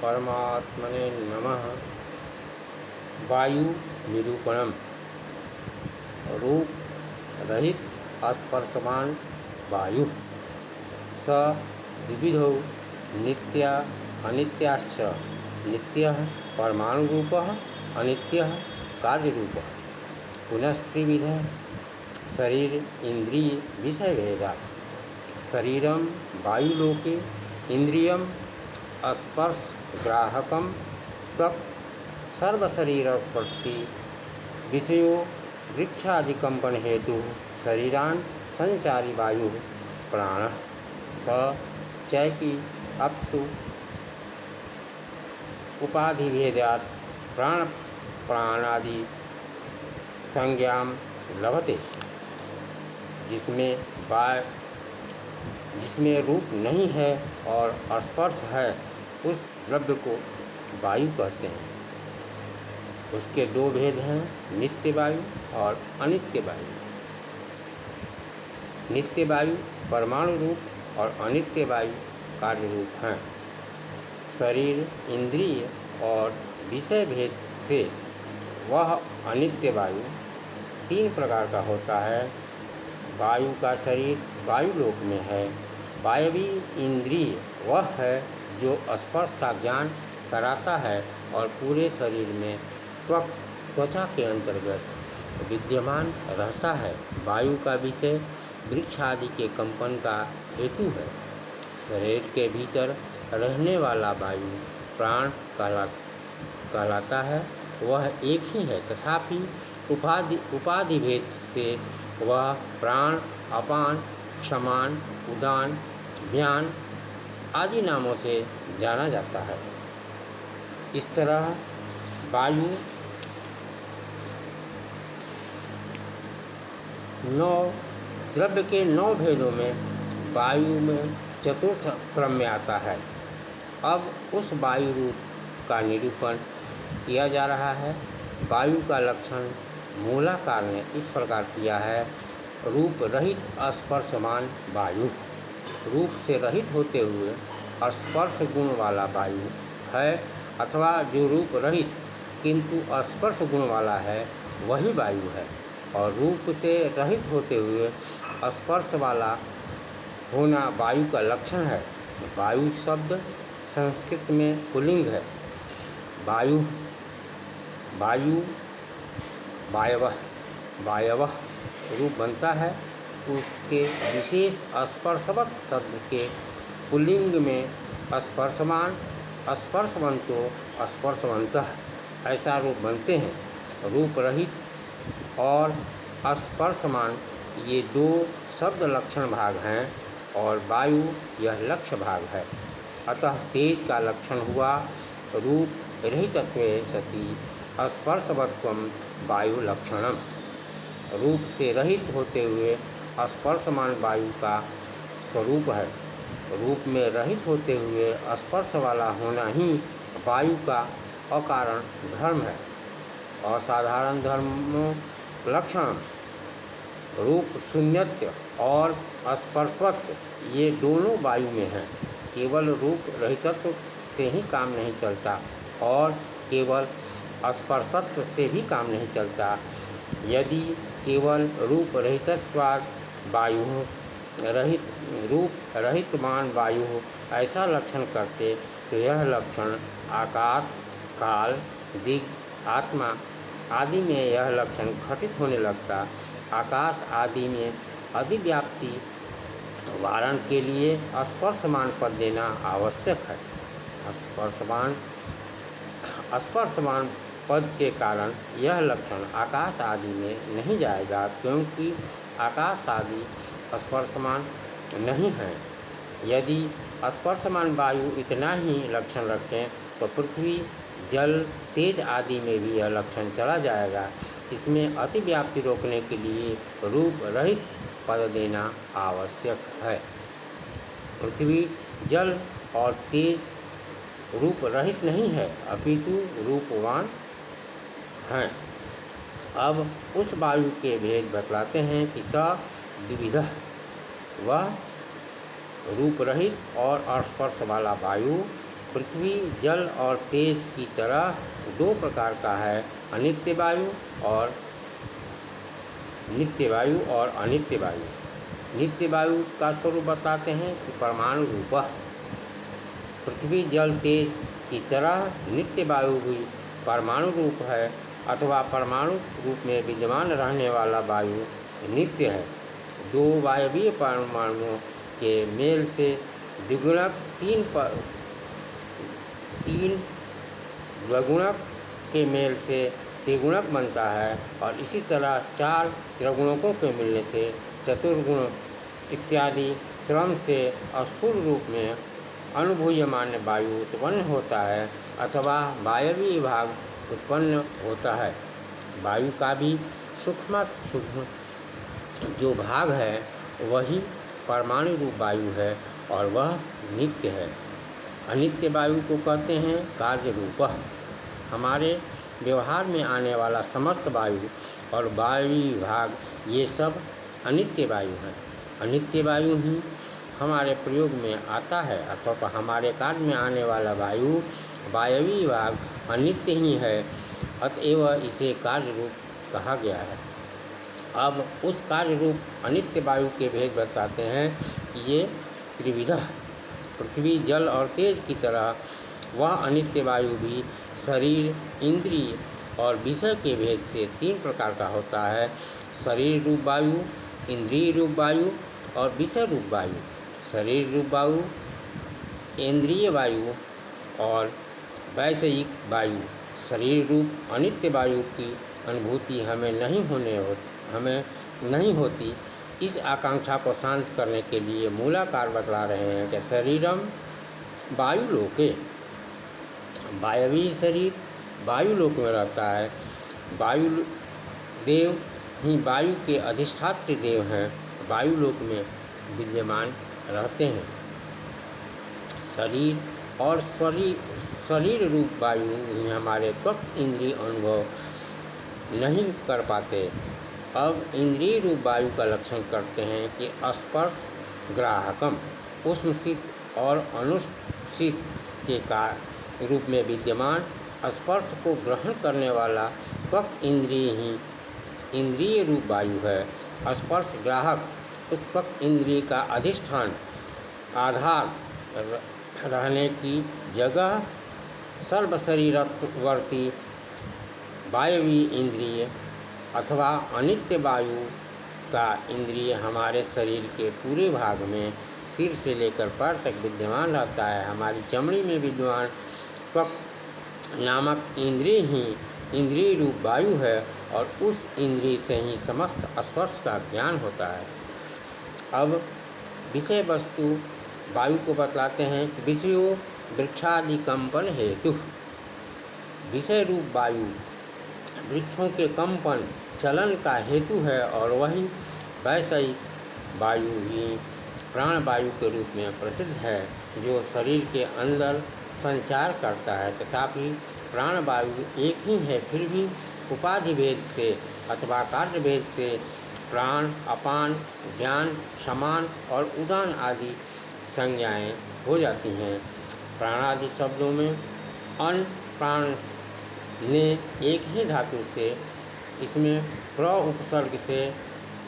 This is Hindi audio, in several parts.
परमात्मने नमः। वायु निरूपणम। रूप रहित स्पर्शवान वायु स विविधौ नित्या अनित्याश्च। नित्यः परमाणुरूपः, अनित्यः कार्यरूपः। पुनस्त्रिविधः शरीर इंद्रिय विषय भेदात्। शरीरम वायुलोके इंद्रियम स्पर्श ग्राहकम त्वक् सर्वशरीर प्रति विषयो वृक्षादिकंपन हेतु शरीरान संचारी वायु प्राण स चैकी अप्सु उपाधि भेदात् प्राण प्राणादि संज्ञां लभते। जिसमें रूप नहीं है और स्पर्श है उस द्रव्य को वायु कहते हैं। उसके दो भेद हैं, नित्य वायु और अनित्य वायु। नित्य वायु परमाणु रूप और अनित्य वायु कार्य रूप हैं। शरीर इंद्रिय और विषय भेद से वह अनित्य वायु तीन प्रकार का होता है। वायु का शरीर वायुलोक में है। वायवी इंद्रिय वह है जो स्पर्श का ज्ञान कराता है और पूरे शरीर में त्वचा के अंतर्गत विद्यमान रहता है। वायु का विषय वृक्ष आदि के कंपन का हेतु है। शरीर के भीतर रहने वाला वायु प्राण कहलाता है। वह एक ही है, तथापि उपाधि भेद से वह प्राण, अपान, क्षमान, उदान, व्यान आदि नामों से जाना जाता है। इस तरह वायु 9 द्रव्य के 9 भेदों में वायु में चतुर्थ क्रम में आता है। अब उस वायु रूप का निरूपण किया जा रहा है। वायु का लक्षण मूलाकार ने इस प्रकार किया है। रूप रहित स्पर्शमान वायु। रूप से रहित होते हुए स्पर्श गुण वाला वायु है, अथवा जो रूप रहित किंतु स्पर्श गुण वाला है वही वायु है। और रूप से रहित होते हुए स्पर्श वाला होना वायु का लक्षण है। वायु शब्द संस्कृत में पुल्लिंग है। वायु वायु वायवः वायवः रूप बनता है। उसके विशेष स्पर्शवत शब्द के पुल्लिंग में स्पर्शमान, स्पर्शवंतो, स्पर्शवन्तः ऐसा रूप बनते हैं। रूप रहित और स्पर्शमान ये 2 शब्द लक्षण भाग हैं और वायु यह लक्ष्य भाग है। अतः तेज का लक्षण हुआ रूप रहितत्वे सति स्पर्शवत्वम वायु लक्षणम। रूप से रहित होते हुए स्पर्शमान वायु का स्वरूप है। रूप में रहित होते हुए स्पर्श वाला होना ही वायु का अकारण धर्म है। असाधारण धर्मों लक्षण रूप शून्यत्व और स्पर्शवत्व ये दोनों वायु में हैं। केवल रूप रहितत्व से ही काम नहीं चलता और केवल स्पर्शत्व से भी काम नहीं चलता। यदि केवल रूप रहितत्वाद वायु रहित रूप रहितमान वायु ऐसा लक्षण करते तो यह लक्षण आकाश, काल, दिग्, आत्मा आदि में यह लक्षण घटित होने लगता। आकाश आदि में अधिव्याप्ति वारण के लिए स्पर्शमान पद देना आवश्यक है। स्पर्शमान पद के कारण यह लक्षण आकाश आदि में नहीं जाएगा, क्योंकि आकाश आदि स्पर्शमान नहीं है। यदि स्पर्शमान वायु इतना ही लक्षण रखें तो पृथ्वी, जल, तेज आदि में भी यह लक्षण चला जाएगा। इसमें अतिव्याप्ति रोकने के लिए रूप रहित पद देना आवश्यक है। पृथ्वी, जल और तेज रूप रहित नहीं है, अपितु रूपवान हैं। अब उस वायु के भेद बतलाते हैं कि स द्विविधः, वह रूप रहित और स्पर्श वाला वायु पृथ्वी जल और तेज की तरह दो प्रकार का है, अनित्य वायु और नित्य वायु और अनित्य वायु। नित्य वायु का स्वरूप बताते हैं कि परमाणु रूप। पृथ्वी जल तेज की तरह नित्य वायु भी परमाणु रूप है अथवा परमाणु रूप में विद्यमान रहने वाला वायु नित्य है। दो वायवीय परमाणुओं के मेल से द्विगुणक तीन द्विगुणक के मेल से त्रिगुणक बनता है और इसी तरह चार त्रिगुणकों के मिलने से चतुर्गुण इत्यादि क्रम से स्थूल रूप में अनुभूयमान वायु उत्पन्न होता है अथवा वायवीय भाग उत्पन्न होता है। वायु का भी सूक्ष्म जो भाग है वही परमाणु रूप वायु है और वह नित्य है। अनित्य वायु को कहते हैं कार्य रूप। हमारे व्यवहार में आने वाला समस्त वायु और वायवीय भाग ये सब अनित्य वायु हैं। अनित्य वायु ही हमारे प्रयोग में आता है अथवा हमारे कार्य में आने वाला वायु वायवीय भाग अनित्य ही है, अतएव इसे कार्य रूप कहा गया है। अब उस कार्य रूप अनित्य वायु के भेद बताते हैं कि ये त्रिविध पृथ्वी जल और तेज की तरह वह अनित्य वायु भी शरीर इंद्रिय और विषय के भेद से तीन प्रकार का होता है, शरीर रूप वायु, इंद्रिय रूप वायु और विषय रूप वायु। शरीर रूप वायु, इंद्रिय वायु और वैषयिक वायु। शरीर रूप अनित्य वायु की अनुभूति हमें नहीं होती। इस आकांक्षा को शांत करने के लिए मूलाकार बतला रहे हैं कि शरीरम वायुलोके, वायवीय शरीर वायुलोक में रहता है। वायु देव ही वायु के अधिष्ठात्री देव हैं, वायुलोक में विद्यमान रहते हैं। शरीर और शरीर रूप वायु ही हमारे त्वक इंद्रिय अनुभव नहीं कर पाते। अब इंद्रिय रूप वायु का लक्षण करते हैं कि स्पर्श ग्राहकम, उष्मशीत और अनुशीत के कार्य रूप में विद्यमान स्पर्श को ग्रहण करने वाला त्वक इंद्रिय ही इंद्रिय रूप वायु है। स्पर्श ग्राहक उस त्वक इंद्रिय का अधिष्ठान आधार रहने की जगह सर्वशरीरवर्ती वायवीय इंद्रिय अथवा अनित्य वायु का इंद्रिय हमारे शरीर के पूरे भाग में सिर से लेकर पैर तक विद्यमान रहता है। हमारी चमड़ी में विद्यमान त्वक नामक इंद्रिय ही इंद्रिय रूप वायु है और उस इंद्रिय से ही समस्त स्पर्श का ज्ञान होता है। अब विषय वस्तु वायु को बतलाते हैं कि विषयो वृक्षादि कंपन हेतु। विषय रूप वायु वृक्षों के कंपन चलन का हेतु है और वही वैषयिक वायु ही प्राण वायु के रूप में प्रसिद्ध है, जो शरीर के अंदर संचार करता है। तथापि प्राण वायु एक ही है, फिर भी उपाधि भेद से अथवा कार्य भेद से प्राण, अपान, ज्ञान, समान और उदान आदि संज्ञाएँ हो जाती हैं। प्राणादि शब्दों में अन प्राण ने एक ही धातु से इसमें प्र उपसर्ग से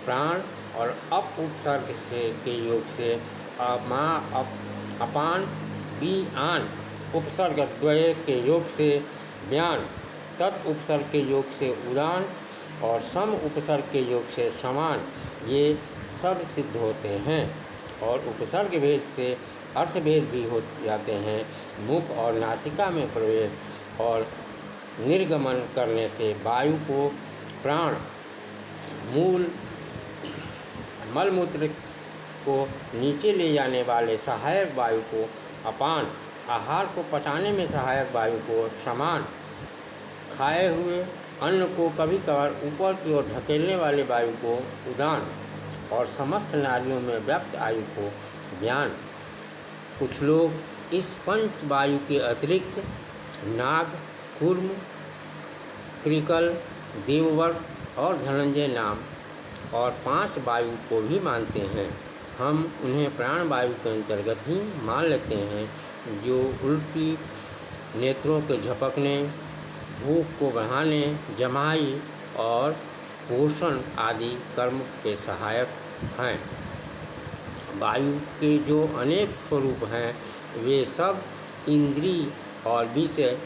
प्राण और अप उपसर्ग से के योग से अपान बी आन उपसर्ग द्वय के योग से व्यान, तत् उपसर्ग के योग से उदान और सम उपसर्ग के योग से समान, ये सब सिद्ध होते हैं। और उपसर्ग भेद से अर्थभेद भी हो जाते हैं। मुख और नासिका में प्रवेश और निर्गमन करने से वायु को प्राण, मूल मलमूत्र को नीचे ले जाने वाले सहायक वायु को अपान, आहार को पचाने में सहायक वायु को समान, खाए हुए अन्न को कभी कभार ऊपर की ओर ढकेलने वाले वायु को उदान और समस्त नारियों में व्यक्त आयु को व्यान। कुछ लोग इस पंच वायु के अतिरिक्त नाग, कूर्म, कृकल, देवव्रत और धनंजय नाम और 5 वायु को भी मानते हैं। हम उन्हें प्राण वायु के अंतर्गत ही मान लेते हैं। जो उल्टी, नेत्रों के झपकने, भूख को बढ़ाने, जमाई और पोषण आदि कर्म के सहायक हैं। वायु के जो अनेक स्वरूप हैं वे सब इंद्रिय और विषय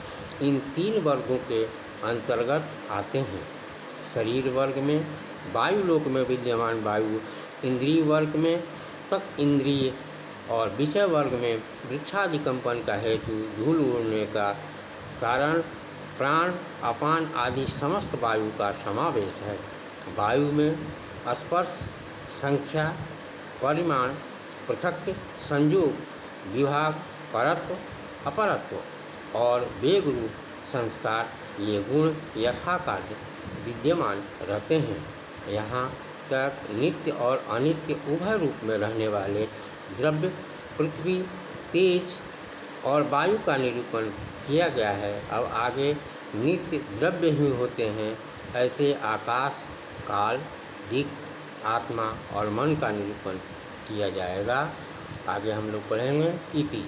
इन 3 वर्गों के अंतर्गत आते हैं। शरीर वर्ग में वायु लोक में विद्यमान वायु, इंद्रिय वर्ग में तक इंद्रिय और विषय वर्ग में वृक्षादि कंपन का हेतु धूल उड़ने का कारण प्राण, अपान आदि समस्त वायु का समावेश है। वायु में स्पर्श, संख्या, परिमाण, पृथक, संयोग, विभाग, परत्व, अपरत्व और वेग रूप संस्कार ये गुण यथाकाल विद्यमान रहते हैं। यहाँ तक नित्य और अनित्य उभय रूप में रहने वाले द्रव्य, पृथ्वी, तेज और वायु का निरूपण किया गया है। अब आगे नित्य द्रव्य ही होते हैं ऐसे आकाश, काल, दिक्, आत्मा और मन का निरूपण किया जाएगा। आगे हम लोग पढ़ेंगे इति।